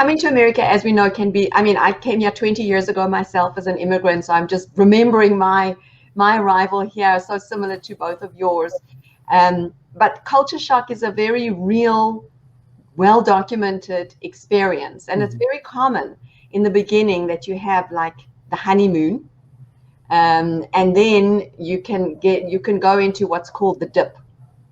coming to America, as we know, can be, I mean, I came here 20 years ago myself as an immigrant, so I'm just remembering my arrival here, so similar to both of yours. But culture shock is a very real, well-documented experience, and it's very common in the beginning that you have like the honeymoon, and then you can go into what's called the dip,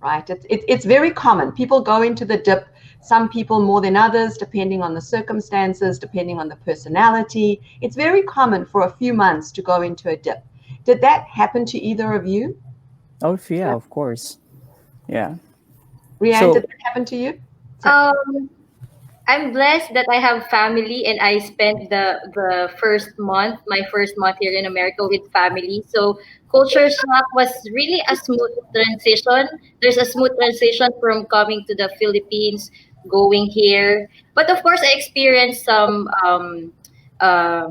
right? It's very common. People go into the dip, some people more than others, depending on the circumstances, depending on the personality. It's very common for a few months to go into a dip. Did that happen to either of you? Oh, yeah, of course. Yeah. Rianne, did that happen to you? I'm blessed that I have family, and I spent the first month, my first month here in America, with family. So culture shock was really a smooth transition. There's a smooth transition from coming to the Philippines, going here. But of course, I experienced some uh,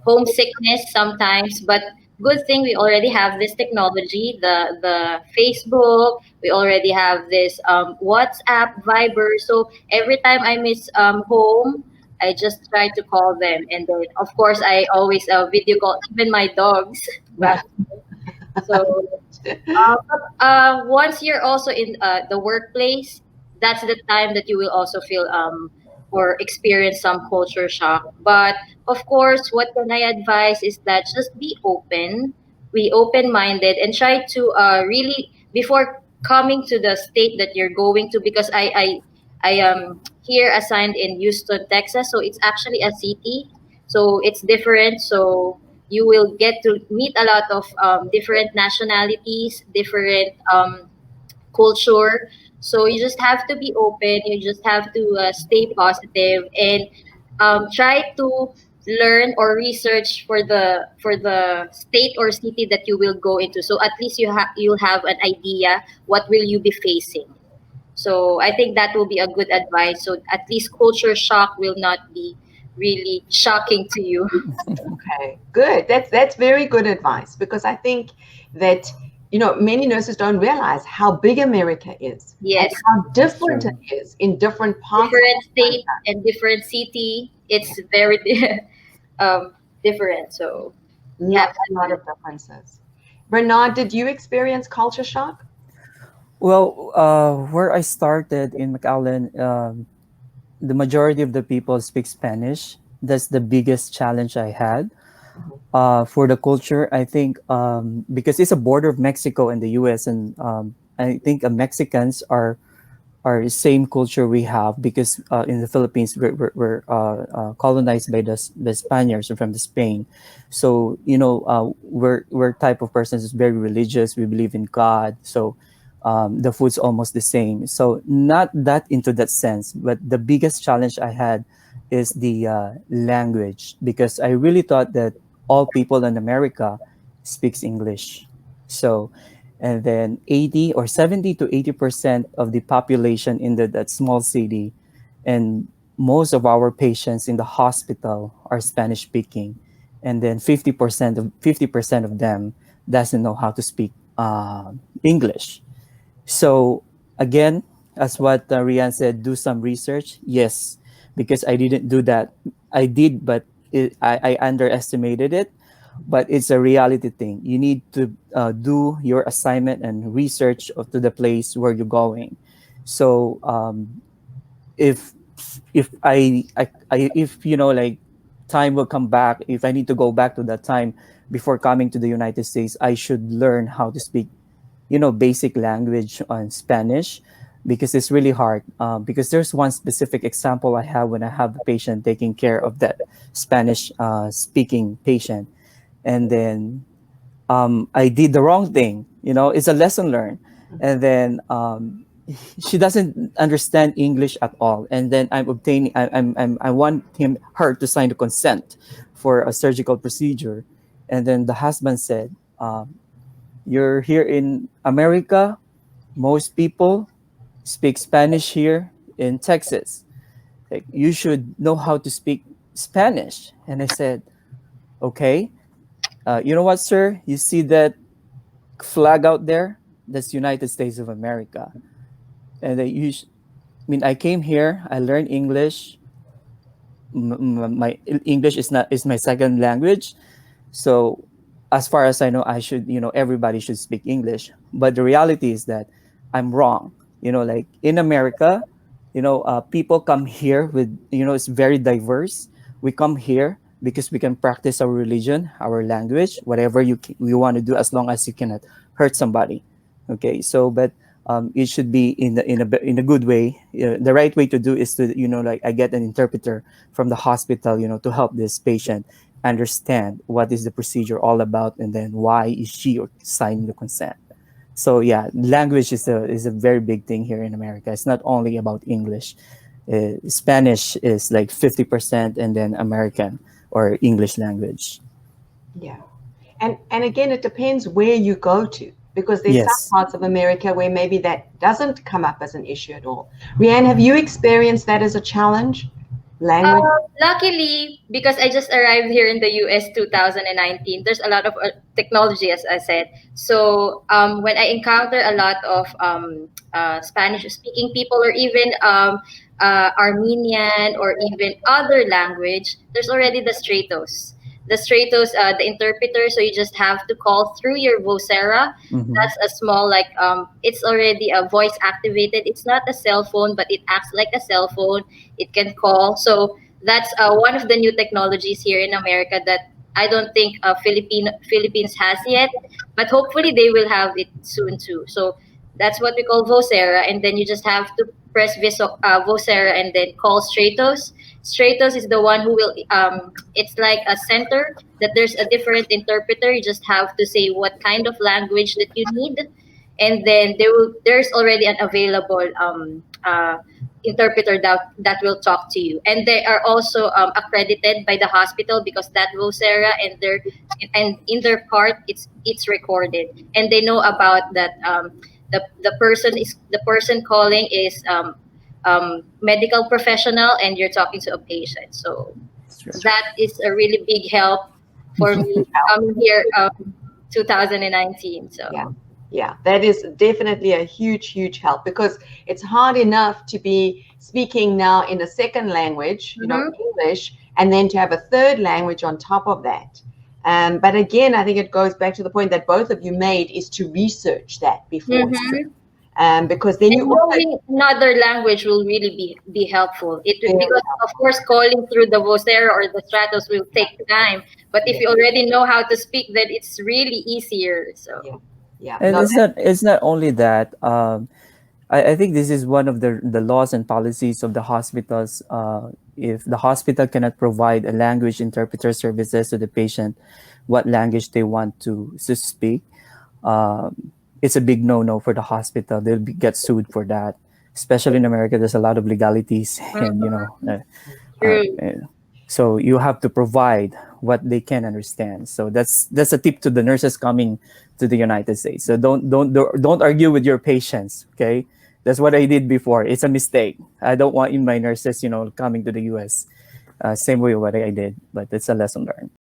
homesickness sometimes. But good thing we already have this technology, the Facebook. We already have this WhatsApp, Viber. So every time I miss home, I just try to call them, and then of course I always video call even my dogs. Yeah. So once you're also in the workplace, that's the time that you will also feel or experience some culture shock. But of course, what can I advise is that just be open minded, and try to really, before coming to the state that you're going to, because I am here assigned in Houston, Texas, so it's actually a city, so it's different. So you will get to meet a lot of different nationalities, different culture. So you just have to be open. You just have to stay positive, and try to learn or research for the state or city that you will go into. So at least you'll have an idea what will you be facing. So I think that will be a good advice. So at least culture shock will not be really shocking to you. Okay, good. That's very good advice, because I think that, you know, many nurses don't realize how big America is. Yes. And how different it is in different parts. Different state and different city. It's very different. So yeah, a lot of differences. Bernard, did you experience culture shock? Well, where I started in McAllen, the majority of the people speak Spanish. That's the biggest challenge I had. For the culture, I think because it's a border of Mexico and the U.S., and I think Mexicans are the same culture we have, because in the Philippines we're colonized by the Spaniards from the Spain. So we're type of persons is very religious. We believe in God. So the food's almost the same. So not that into that sense, but the biggest challenge I had is the language, because I really thought that all people in America speaks English. So, and then 80 or 70 to 80% of the population in that small city, and most of our patients in the hospital are Spanish speaking, and then 50% of them doesn't know how to speak English. So again, as what Rian said, do some research. Yes, because I didn't do that. I did, but I underestimated it. But it's a reality thing. You need to do your assignment and research to the place where you're going. So if if like time will come back, if I need to go back to that time before coming to the United States, I should learn how to speak basic language on Spanish, because it's really hard. Because there's one specific example I have when I have a patient taking care of that Spanish speaking patient, and then I did the wrong thing. It's a lesson learned, and then she doesn't understand English at all, and then I want her to sign the consent for a surgical procedure, and then the husband said, you're here in America. Most people speak Spanish here in Texas. Like, you should know how to speak Spanish. And I said, okay. You know what, sir? You see that flag out there? That's United States of America. And I came here. I learned English. my English is my second language. So as far as I know, I should, everybody should speak English. But the reality is that I'm wrong. Like in America, people come here with, it's very diverse. We come here because we can practice our religion, our language, whatever you want to do, as long as you cannot hurt somebody. Okay. So, but it should be in a good way. The right way to do is to, like I get an interpreter from the hospital, to help this patient understand what is the procedure all about, and then why is she or signing the consent. So yeah, language is a very big thing here in America. It's not only about English. Spanish is like 50%, and then American or English language. Yeah. And again, it depends where you go to, because there's some Yes. parts of America where maybe that doesn't come up as an issue at all. Rianne, have you experienced that as a challenge? Language? Luckily, because I just arrived here in the US 2019, there's a lot of technology, as I said. So when I encounter a lot of Spanish-speaking people, or even Armenian, or even other language, there's already the Stratos. The Stratos, the interpreter. So you just have to call through your Vocera. Mm-hmm. That's a small, like, it's already a voice activated. It's not a cell phone, but it acts like a cell phone. It can call. So that's one of the new technologies here in America that I don't think Philippines has yet, but hopefully they will have it soon too. So that's what we call Vocera, and then you just have to press Vocera and then call Stratos. Stratos is the one who will. It's like a center that there's a different interpreter. You just have to say what kind of language that you need, and then there's already an available interpreter that will talk to you, and they are also accredited by the hospital, because that Vocera and in their cart, it's recorded, and they know about that. The person calling is medical professional, and you're talking to a patient. So Sure. that is a really big help for me coming here 2019. So Yeah. Yeah, that is definitely a huge, huge help, because it's hard enough to be speaking now in a second language, English, and then to have a third language on top of that. But again, I think it goes back to the point that both of you made, is to research that before. Because then And you also knowing another language will really be helpful. Very Because of course calling through the Vocera or the Stratos will take time, but if you already know how to speak, then it's really easier. So yeah, And no, it's not only that. I think this is one of the laws and policies of the hospitals. If the hospital cannot provide a language interpreter services to the patient, what language they want to speak, it's a big no-no for the hospital. Get sued for that. Especially in America, there's a lot of legalities, and true. so you have to provide what they can understand. So that's a tip to the nurses coming to the United States. So don't argue with your patients. Okay, that's what I did before. It's a mistake. I don't want my nurses, coming to the U.S. Same way what I did, but it's a lesson learned.